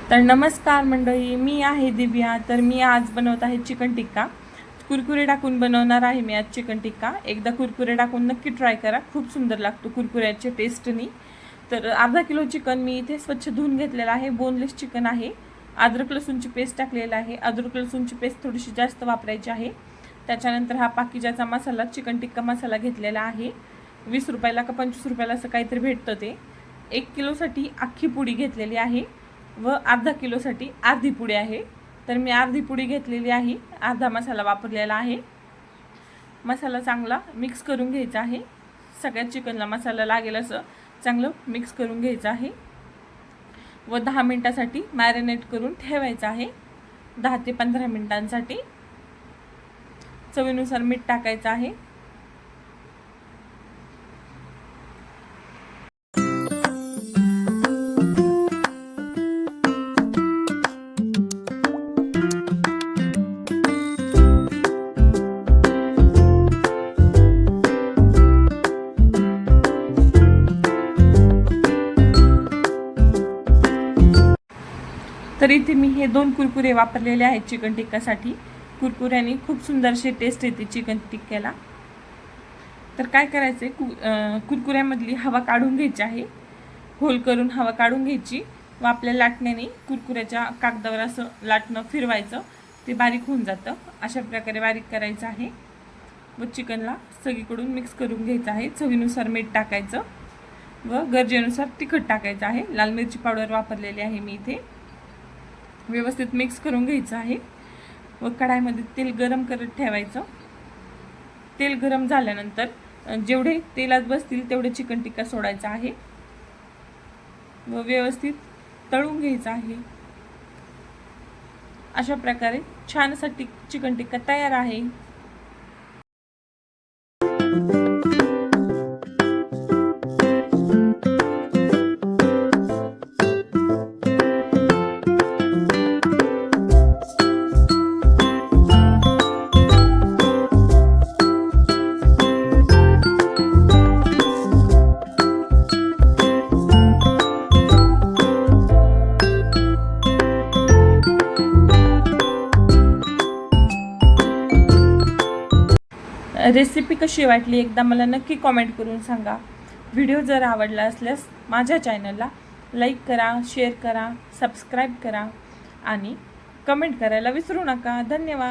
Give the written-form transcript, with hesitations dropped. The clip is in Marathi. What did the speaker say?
तर नमस्कार मंडळी, मी आहे दिव्या। तर मी आज बनवत आहे चिकन टिक्का। कुरकुरे टाकून बनवणार आहे मी आज चिकन टिक्का। एकदा कुरकुरे टाकून नक्की ट्राय करा, खूप सुंदर लागतो कुरकुऱ्याच्या टेस्टनी। तर अर्धा किलो चिकन मी इथे स्वच्छ धुवून घेतलेलं आहे। बोनलेस चिकन आहे। अद्रक लसूणची पेस्ट टाकलेला आहे। अद्रक लसूणची पेस्ट थोडीशी जास्त वापरायची आहे। त्याच्यानंतर हा पाकिजाचा मसाला, चिकन टिक्का मसाला घेतलेला आहे। 20 रुपयाला का 25 रुपयाला असं काहीतरी भेटतं ते। 1 किलोसाठी अख्खी पुडी घेतलेली आहे व अर्धा किलोसाठी अर्धी पुडी आहे। तर मी अर्धी पुडी घेतलेली आहे, अर्धा मसाला वापरलेला आहे। मसाला चांगला मिक्स करून घ्यायचा आहे। सगळ्या चिकनला मसाला लागेल असं चांगलं मिक्स करून घ्यायचं आहे व 10 मिनिटांसाठी मॅरिनेट करून ठेवायचं आहे। 10 ते 15 मिनिटांसाठी। चवीनुसार मीठ टाकायचं आहे। तर इथे मी हे 2 कुरकुरे वापरलेले आहेत चिकन टिक्कासाठी। कुरकुऱ्याने खूप सुंदरशी टेस्ट येते चिकन टिक्क्याला। तर काय करायचे, कुरकुऱ्यामधली हवा काढून घ्यायची आहे। होल करून हवा काढून घ्यायची व आपल्या लाटण्याने कुरकुऱ्याच्या कागदावर असं लाटणं फिरवायचं, ते बारीक होऊन जातं। अशा प्रकारे बारीक करायचं आहे व चिकनला सगळीकडून मिक्स करून घ्यायचं आहे। चवीनुसार मीठ टाकायचं व गरजेनुसार तिखट टाकायचं आहे। लाल मिरची पावडर वापरलेली आहे मी इथे। व्यवस्थित मिक्स करून घ्यायचं आहे व कढाईमध्ये तेल गरम करत ठेवायचं। तेल गरम झाल्यानंतर जेवढे तेलात बसतील तेवढे चिकन टिक्का सोडायचा आहे व व्यवस्थित तळून घ्यायचं आहे। अशा प्रकारे छान असा चिकन टिक्का तयार आहे। रेसिपी कशी वाटली एकदा मला नक्की कमेंट करून सांगा। व्हिडिओ जर आवडला असल्यास माझ्या चॅनलला लाईक करा, शेअर करा, सबस्क्राईब करा आणि कमेंट करायला विसरू नका। धन्यवाद।